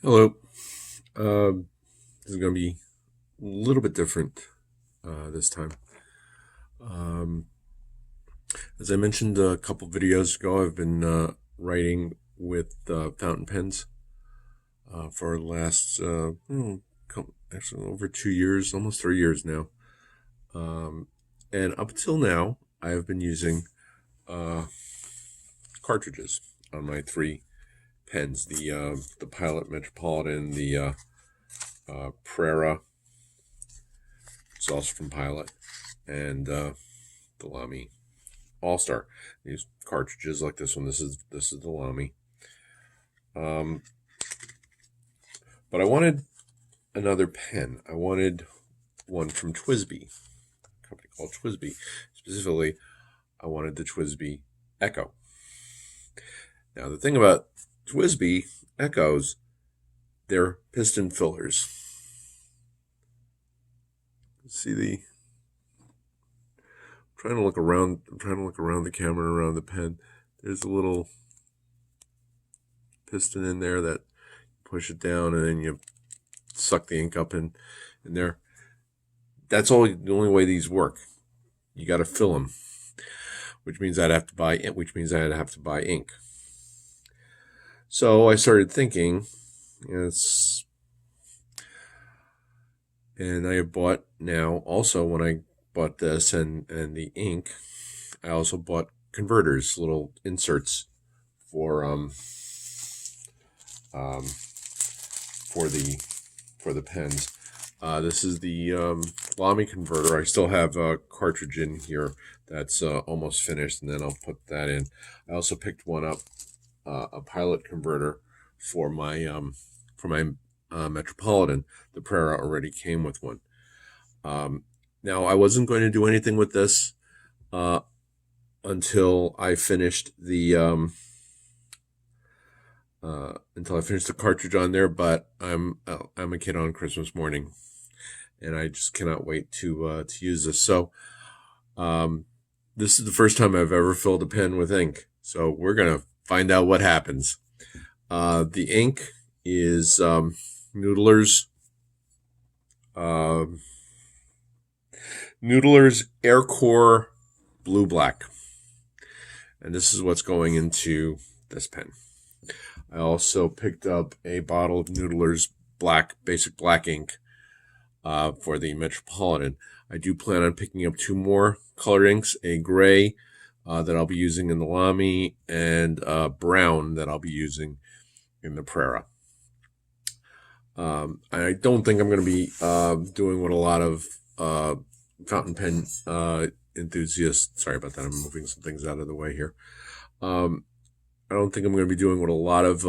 Hello. This is going to be a little bit different this time. Um, as I mentioned a couple videos ago, I've been writing with fountain pens for the last actually over 2 years, almost 3 years now. And up until now, I have been using uh, cartridges on my three pens: the Pilot Metropolitan, the Prera, it's also from Pilot, and the Lamy All-Star. These cartridges like this one. This is the Lamy. But I wanted another pen. I wanted one from TWSBI, a company called TWSBI. Specifically, I wanted the TWSBI Eco. Now, the thing about TWSBI Ecos, they're piston fillers. See the trying to look around. I'm trying to look around the camera, around the pen. There's a little piston in there that push it down, and then you suck the ink up in there. That's the only way these work. You got to fill them, which means I'd have to buy ink. So I started thinking, and I have bought now also when I bought this and the ink, I also bought converters, little inserts for the pens. This is the Lamy converter. I still have a cartridge in here that's almost finished, and then I'll put that in. I also picked one up, a Pilot converter for my Metropolitan. The Prera already came with one. Now, I wasn't going to do anything with this until I finished the cartridge on there. But I'm a kid on Christmas morning, and I just cannot wait to use this. So this is the first time I've ever filled a pen with ink. So we're gonna find out what happens. The ink is Noodler's Aircore Blue Black, and this is what's going into this pen. I also picked up a bottle of Noodler's basic black ink for the Metropolitan. I do plan on picking up two more color inks: a gray that I'll be using in the Lamy, and brown that I'll be using in the Prera. I don't think I'm going to be doing what a lot of fountain pen enthusiasts. Sorry about that. I'm moving some things out of the way here. I don't think I'm going to be doing what a lot of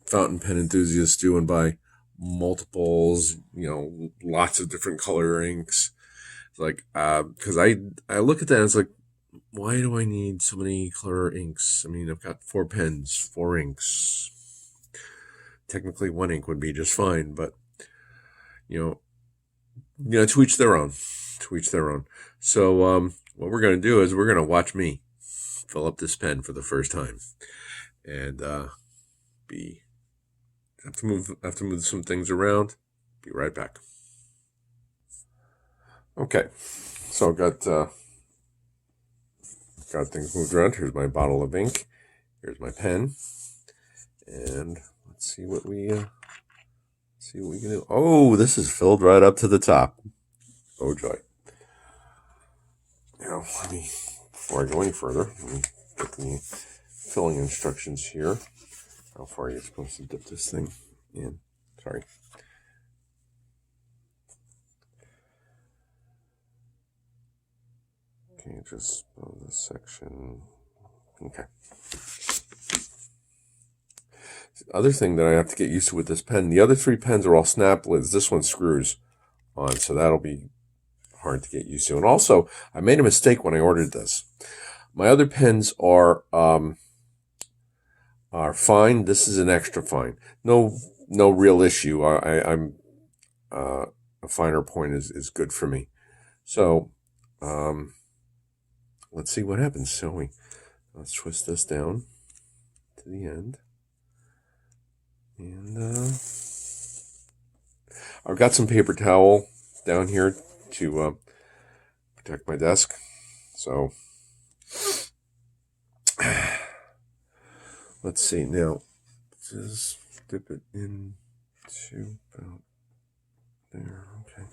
fountain pen enthusiasts do and buy multiples, lots of different color inks. It's like, because I look at that and it's like, why do I need so many color inks? I mean, I've got 4 pens, 4 inks. Technically, 1 ink would be just fine, but to each their own. To each their own. So, what we're going to do is we're going to watch me fill up this pen for the first time, and have to move some things around. Be right back. Okay, so I've got things moved around. Here's my bottle of ink. Here's my pen, and let's see what we can do. Oh, this is filled right up to the top. Oh joy! Now, before I go any further, let me get the filling instructions here. How far are you supposed to dip this thing in? Sorry. Okay, just on this section. Okay. The other thing that I have to get used to with this pen, the other 3 pens are all snap lids. This one screws on, so that'll be hard to get used to. And also, I made a mistake when I ordered this. My other pens are fine. This is an extra fine. No real issue. I'm a finer point is good for me. So let's see what happens, shall we? Let's twist this down to the end. And I've got some paper towel down here to protect my desk. So let's see now. Just dip it into about there. Okay.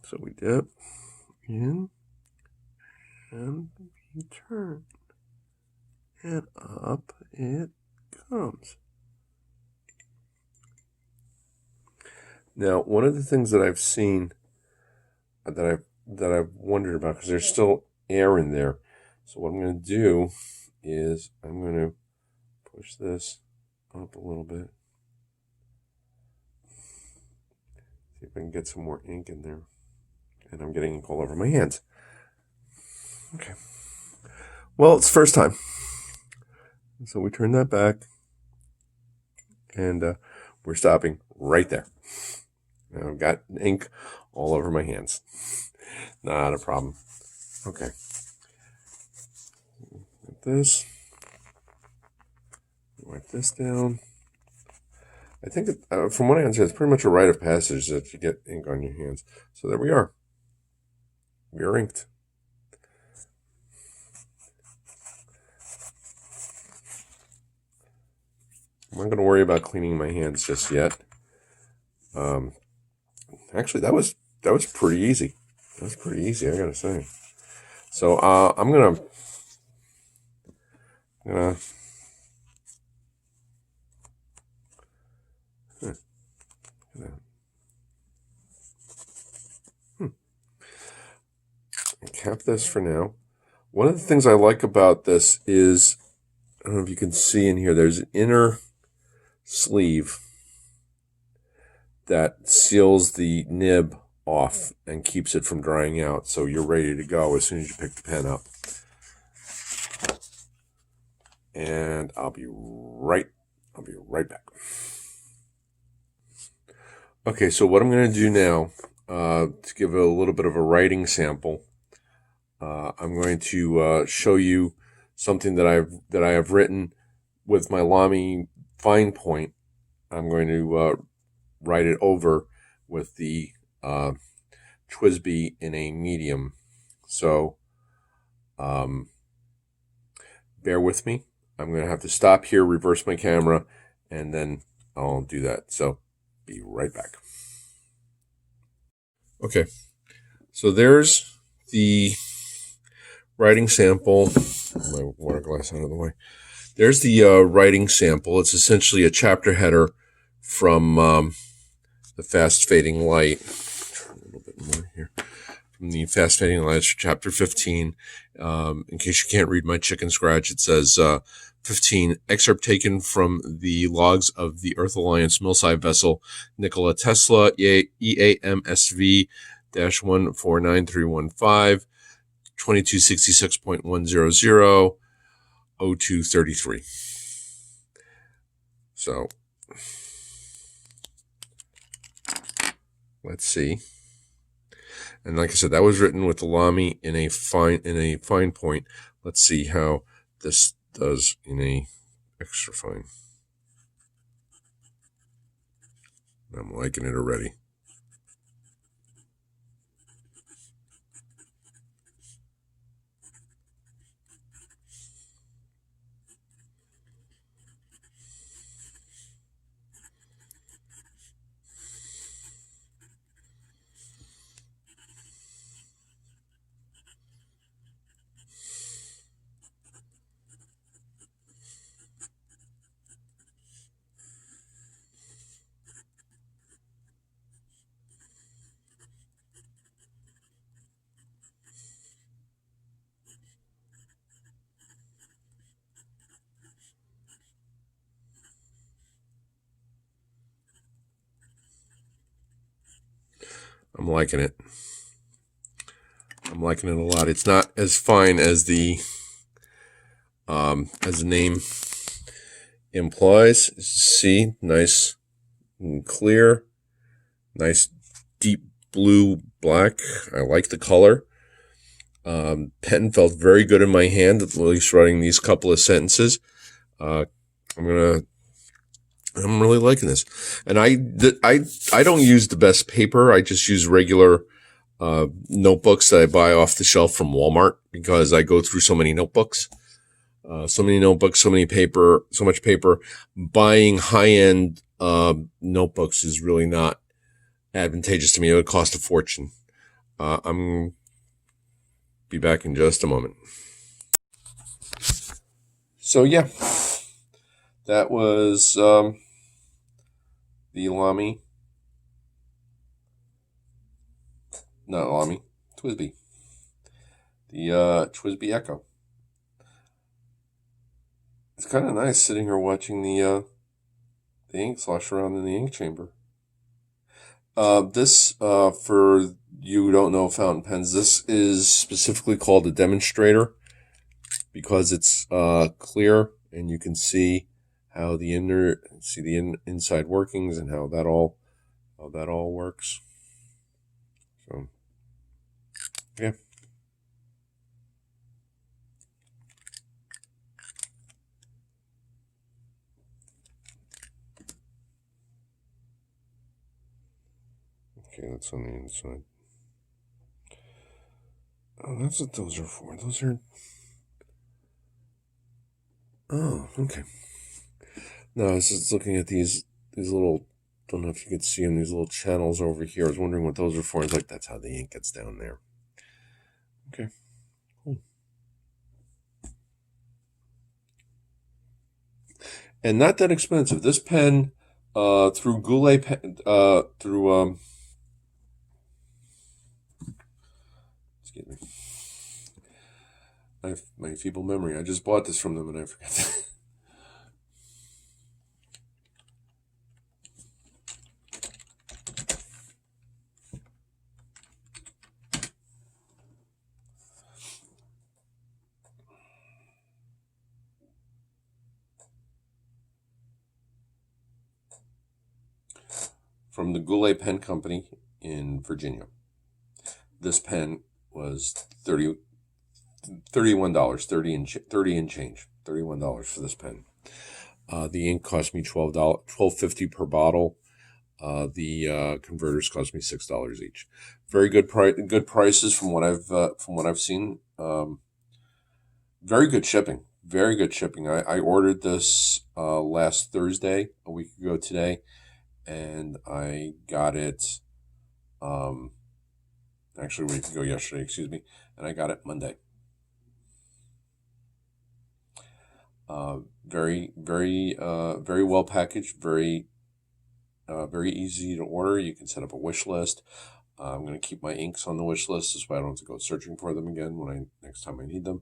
So we dip in and we turn. And up it comes. Now, one of the things that I've seen that I've wondered about, because there's still air in there. So what I'm going to do is I'm going to push this up a little bit. See if I can get some more ink in there. And I'm getting ink all over my hands. Okay. Well, it's first time. So we turn that back. And we're stopping right there. Now I've got ink all over my hands. Not a problem. Okay. Get this. Wipe this down. I think, from what I understand, it's pretty much a rite of passage that you get ink on your hands. So there we are. We are inked. I'm not going to worry about cleaning my hands just yet. Actually, that was pretty easy. That was pretty easy, I gotta say. So I'm gonna cap this for now. One of the things I like about this is, I don't know if you can see in here, there's an inner sleeve that seals the nib off and keeps it from drying out, so you're ready to go as soon as you pick the pen up. And I'll be right back. Okay, so what I'm going to do now, to give a little bit of a writing sample, I'm going to show you something that I have written with my Lamy fine point. I'm going to write it over with the TWSBI in a medium. So bear with me. I'm going to have to stop here, reverse my camera, and then I'll do that. So be right back. Okay, so there's the writing sample. My water glass out of the way. There's the writing sample. It's essentially a chapter header from the Fast Fading Light. Turn a little bit more here. From the Fast Fading Light, chapter 15. In case you can't read my chicken scratch, it says 15, excerpt taken from the logs of the Earth Alliance Millside vessel Nikola Tesla EAMSV-149315, 2266.100, 0233. So let's see. And like I said, that was written with the Lamy in a fine point. Let's see how this does in a extra fine. I'm liking it already. I'm liking it. I'm liking it a lot. It's not as fine as the name implies. See, nice and clear, nice deep blue black. I like the color. Pen felt very good in my hand, at least writing these couple of sentences. I'm gonna I'm really liking this. And I don't use the best paper. I just use regular notebooks that I buy off the shelf from Walmart because I go through so many notebooks. So many notebooks, so much paper. Buying high-end notebooks is really not advantageous to me. It would cost a fortune. I'm be back in just a moment. So yeah, that was the TWSBI. The TWSBI Eco. It's kind of nice sitting here watching the ink slosh around in the ink chamber. This, for you who don't know fountain pens, this is specifically called a demonstrator because it's clear and you can see how the inside workings and how that all works. So, yeah. Okay, that's on the inside. Oh, that's what those are for. Those are... Oh, okay. No, I was just looking at these little... Don't know if you could see them, these little channels over here. I was wondering what those are for. It's like, that's how the ink gets down there. Okay, cool. And not that expensive. This pen, through Goulet Pen, excuse me. I have my feeble memory. I just bought this from them and I forgot. From the Goulet Pen Company in Virginia. This pen was $31, 30 and change, $31 for this pen. The ink cost me $12.50 per bottle. The converters cost me $6 each. Very good prices from what I've seen. Very good shipping. Very good shipping. I ordered this last Thursday, a week ago today, and I got it actually a week ago yesterday, excuse me, and I got it Monday. Very well packaged, very easy to order. You can set up a wish list. I'm going to keep my inks on the wish list. This way I don't have to go searching for them again next time I need them.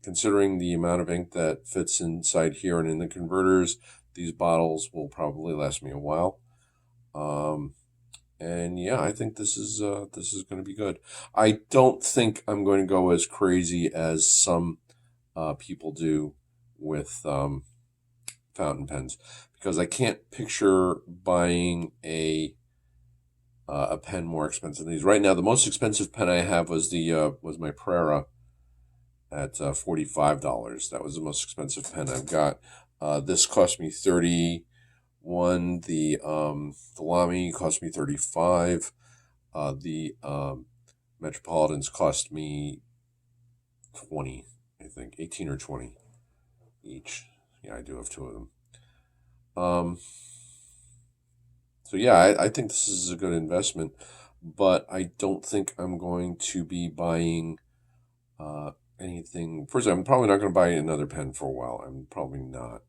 Considering the amount of ink that fits inside here and in the converters, these bottles will probably last me a while. And yeah, I think this is going to be good. I don't think I'm going to go as crazy as some people do with fountain pens, because I can't picture buying a pen more expensive than these. Right now, the most expensive pen I have was my Prera at $45. That was the most expensive pen I've got. This cost me $31. The Lamy cost me $35. The Metropolitans cost me $20. I think 18 or 20 each. Yeah, I do have two of them. So yeah, I think this is a good investment, but I don't think I'm going to be buying anything. First, I'm probably not going to buy another pen for a while. I'm probably not,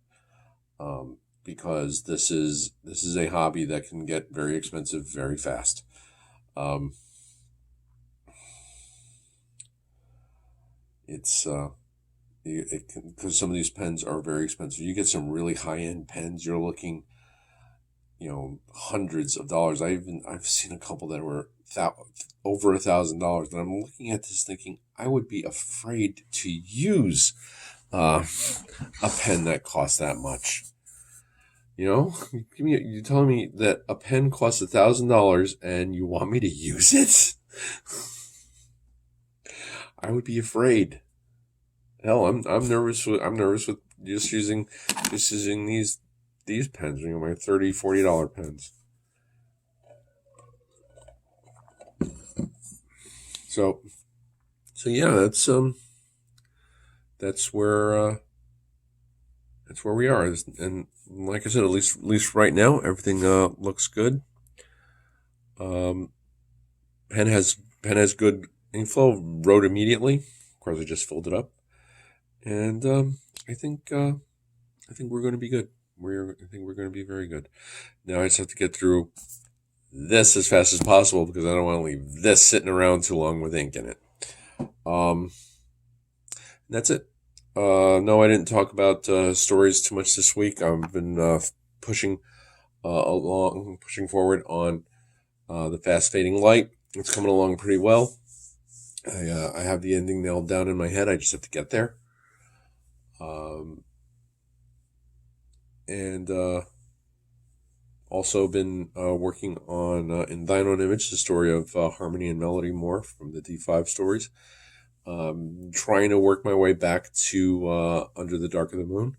because this is a hobby that can get very expensive very fast. It's because some of these pens are very expensive. You get some really high-end pens, you're looking, hundreds of dollars. I've seen a couple that were over $1,000, and I'm looking at this thinking I would be afraid to use a pen that costs that much. You're telling me that a pen costs $1,000 and you want me to use it? I would be afraid. Hell, I'm nervous with just using these these pens, my $30, $40 pens. So yeah, that's where we are. And like I said, at least right now, everything looks good. Pen has good inflow. Wrote immediately. Of course, I just filled it up, and I think we're going to be good. I think we're going to be very good. Now I just have to get through this as fast as possible because I don't want to leave this sitting around too long with ink in it. That's it. No, I didn't talk about stories too much this week. I've been pushing forward on the Fast Fading Light. It's coming along pretty well. I have the ending nailed down in my head. I just have to get there. And also been working on In Thine Own Image, the story of Harmony and Melody Moore from the D5 stories. Trying to work my way back to Under the Dark of the Moon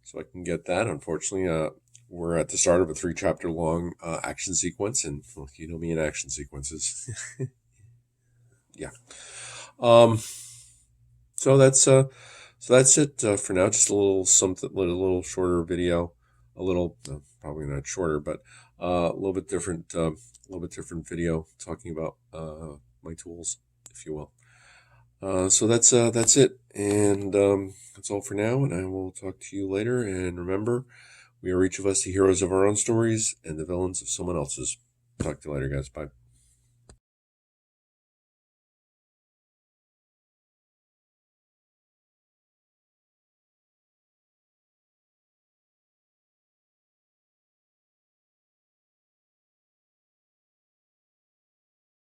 so I can get that. Unfortunately, we're at the start of a 3-chapter long action sequence, and well, you know me in action sequences. Yeah. So that's it for now. Just a little shorter video, probably not shorter, but a little bit different video talking about my tools, if you will. So that's it, and that's all for now. And I will talk to you later. And remember, we are each of us the heroes of our own stories and the villains of someone else's. Talk to you later, guys. Bye.